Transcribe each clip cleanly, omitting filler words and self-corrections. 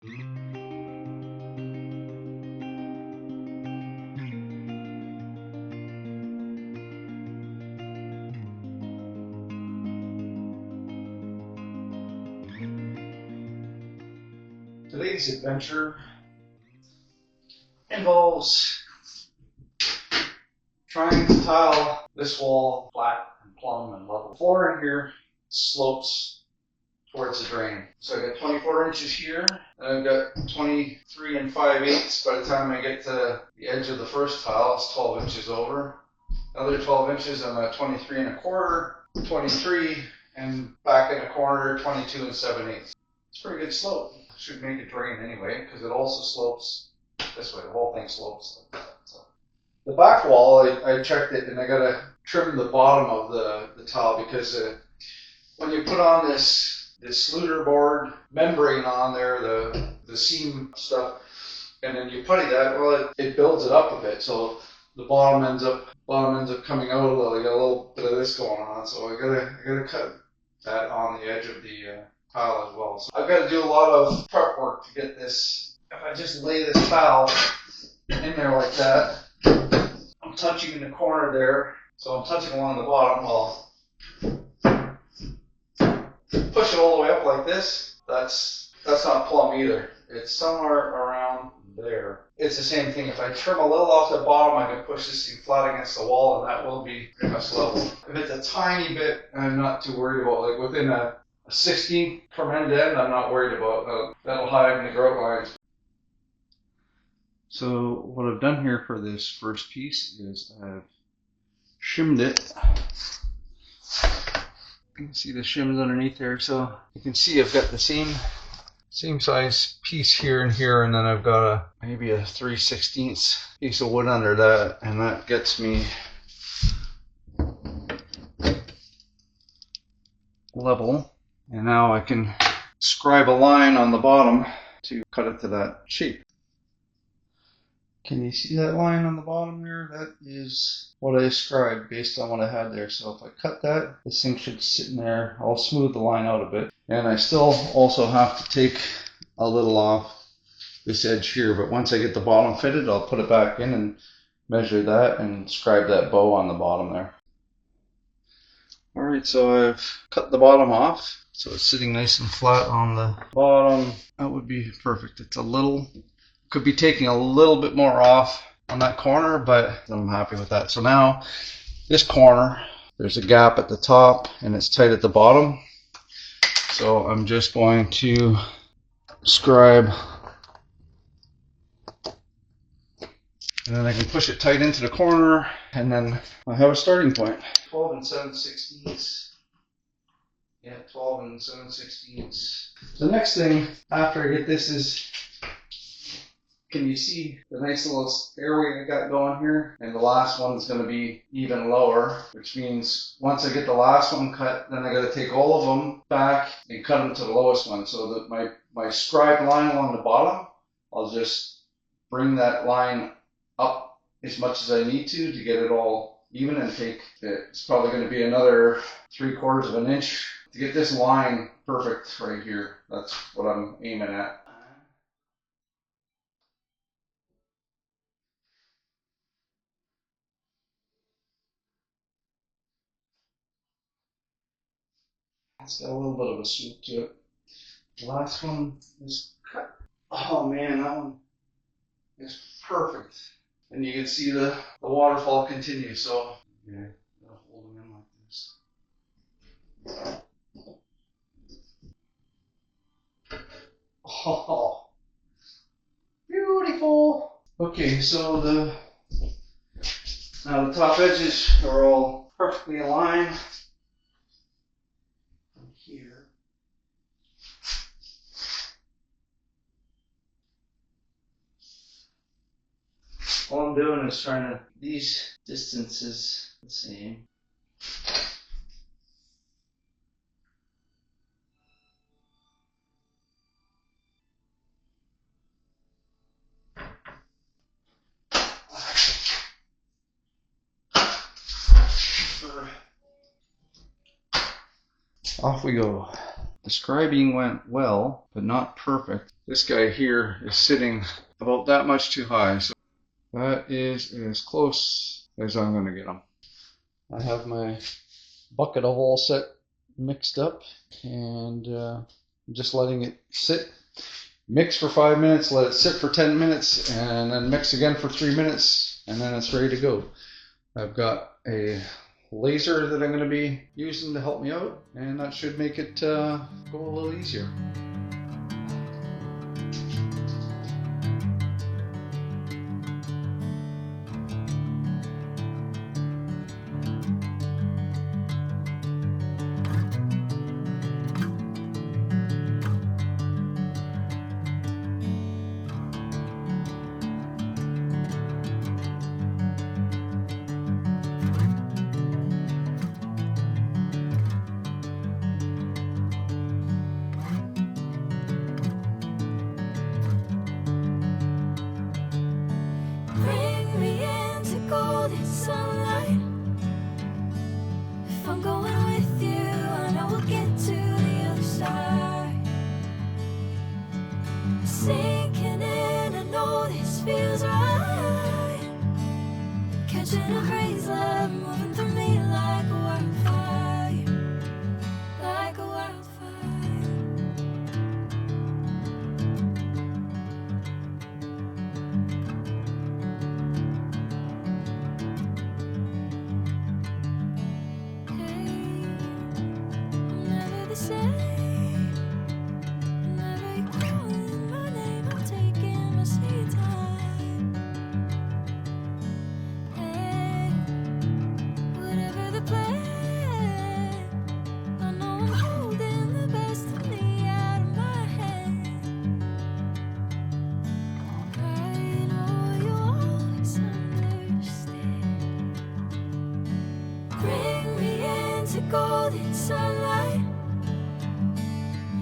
Today's adventure involves trying to tile this wall flat and plumb and level. The floor in here slopes towards the drain. So I got 24 inches here, and I've got 23 and 5/8. By the time I get to the edge of the first tile, it's 12 inches over. Another 12 inches, I'm at 23 and a quarter, 23, and back in the corner, 22 and 7/8. It's a pretty good slope. Should make it drain anyway, because it also slopes this way. The whole thing slopes like that. So the back wall, I checked it, and I gotta trim the bottom of the tile, because when you put on this sluter board membrane on there, the seam stuff, and then you putty that, well, it builds it up a bit, so the bottom ends up coming out a little. I got a little bit of this going on, so I gotta cut that on the edge of the tile as well. So I've got to do a lot of prep work to get this. If I just lay this tile in there like that, I'm touching in the corner there, so I'm touching along the bottom. Well, push it all the way up like this. That's not plumb either. It's somewhere around there. It's the same thing. If I trim a little off the bottom, I can push this thing flat against the wall, and that will be pretty much level. If it's a tiny bit, I'm not too worried about. Like within a 16 from end to end, I'm not worried about. That'll hide in the grout lines. So what I've done here for this first piece is I've shimmed it. You can see the shims underneath there, so you can see I've got the same size piece here and here, and then I've got maybe a 3/16 piece of wood under that, and that gets me level. And now I can scribe a line on the bottom to cut it to that shape. Can you see that line on the bottom there? That is what I scribed based on what I had there. So if I cut that, this thing should sit in there. I'll smooth the line out a bit. And I still also have to take a little off this edge here. But once I get the bottom fitted, I'll put it back in and measure that and scribe that bow on the bottom there. Alright, so I've cut the bottom off. So it's sitting nice and flat on the bottom. That would be perfect. It's a little, could be taking a little bit more off on that corner, but I'm happy with that. So now this corner, there's a gap at the top and it's tight at the bottom. So I'm just going to scribe, and then I can push it tight into the corner, and then I have a starting point. 12 and 7/16. Yeah, 12 and 7/16. The next thing after I get this is, can you see the nice little airway I got going here? And the last one's going to be even lower, which means once I get the last one cut, then I got to take all of them back and cut them to the lowest one. So that my scribed line along the bottom, I'll just bring that line up as much as I need to get it all even, and take it. It's probably going to be another 3/4 of an inch to get this line perfect right here. That's what I'm aiming at. It's got a little bit of a swoop to it. The last one is cut. Oh man, that one is perfect. And you can see the waterfall continue. So yeah, I'll hold them in like this. Oh, beautiful. Okay, so now the top edges are all perfectly aligned. Here. All I'm doing is trying to, these distances the same. Off we go. The scribing went well, but not perfect. This guy here is sitting about that much too high, so that is as close as I'm going to get him. I have my bucket of all set mixed up, and I'm just letting it sit. Mix for 5 minutes, let it sit for 10 minutes, and then mix again for 3 minutes, and then it's ready to go. I've got a laser that I'm going to be using to help me out, and that should make it go a little easier. Bring me into golden sunlight. If I'm going with you, I know we'll get to the other side. Sinking in, I know this feels right. Catching a breeze, love moving through me like a wildfire, like a wildfire. Never the same. Never you calling my name. I'm taking my sweet time. Hey, whatever the plan, I know I'm holding the best of me out of my hand. I know you always understand. Bring me into golden sunlight.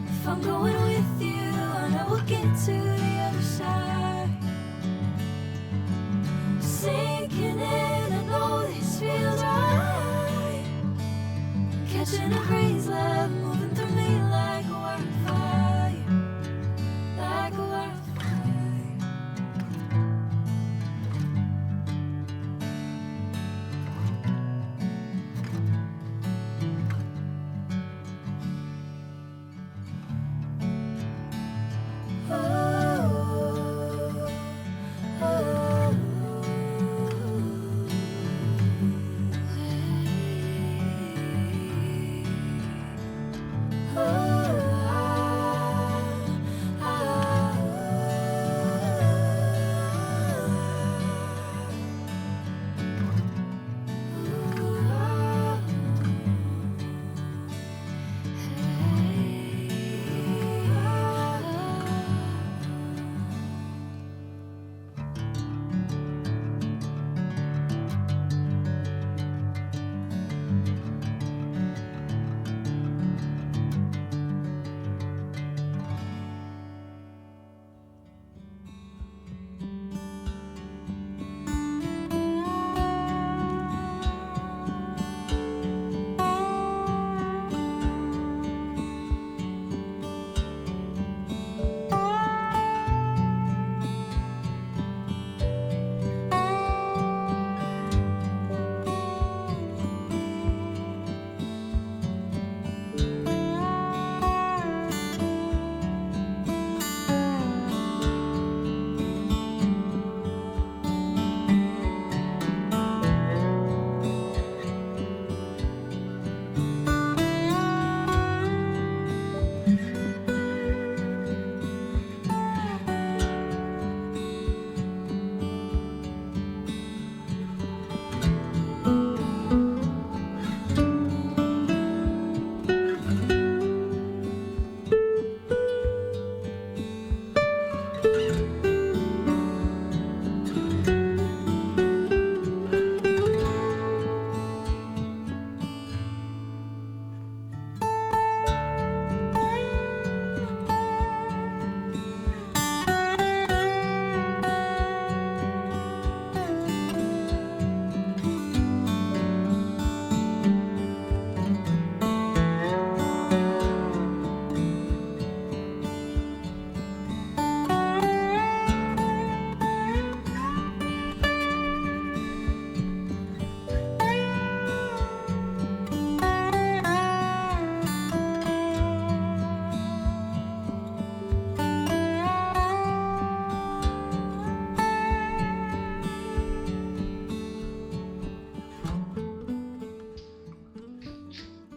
If I'm going with you, I know we'll get to the other side. Sinking in, I know this feels right. Catching a breeze, love moving through me like a wildfire, like a wildfire.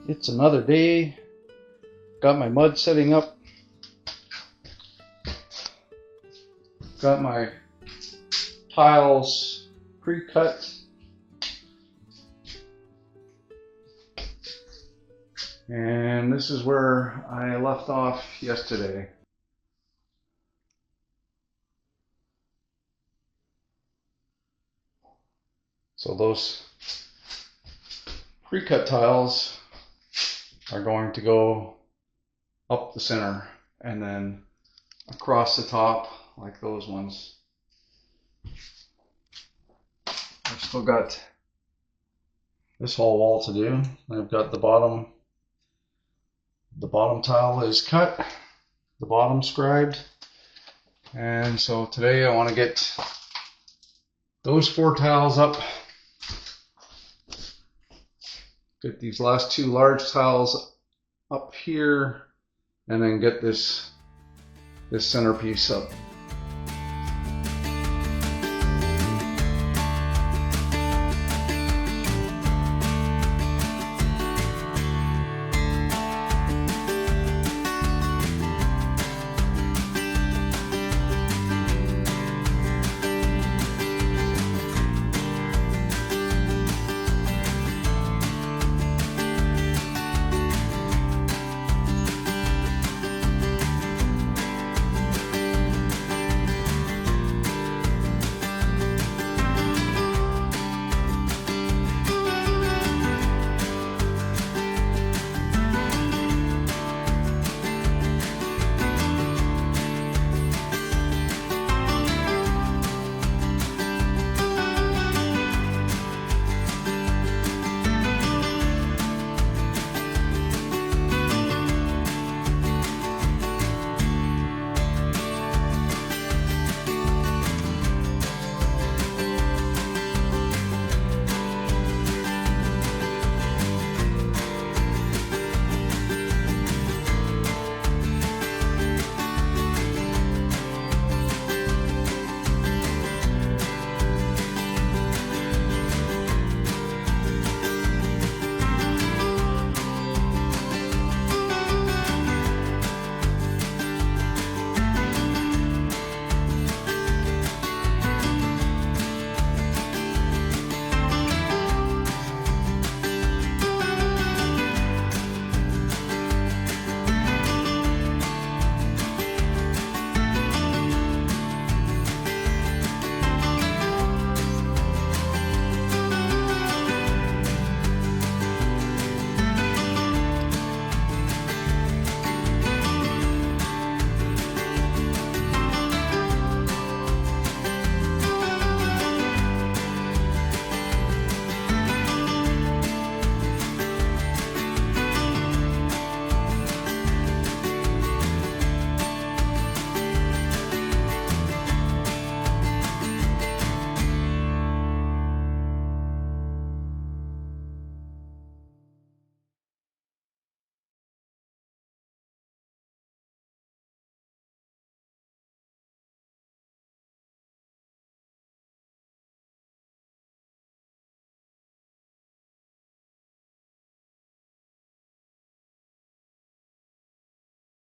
It's another day. Got my mud setting up. Got my tiles pre-cut. And this is where I left off yesterday. So those pre-cut tiles are going to go up the center and then across the top like those ones. I've still got this whole wall to do. I've got the bottom tile is cut, the bottom scribed, and so today I want to get those 4 tiles up. Get these last 2 large tiles up here, and then get this centerpiece up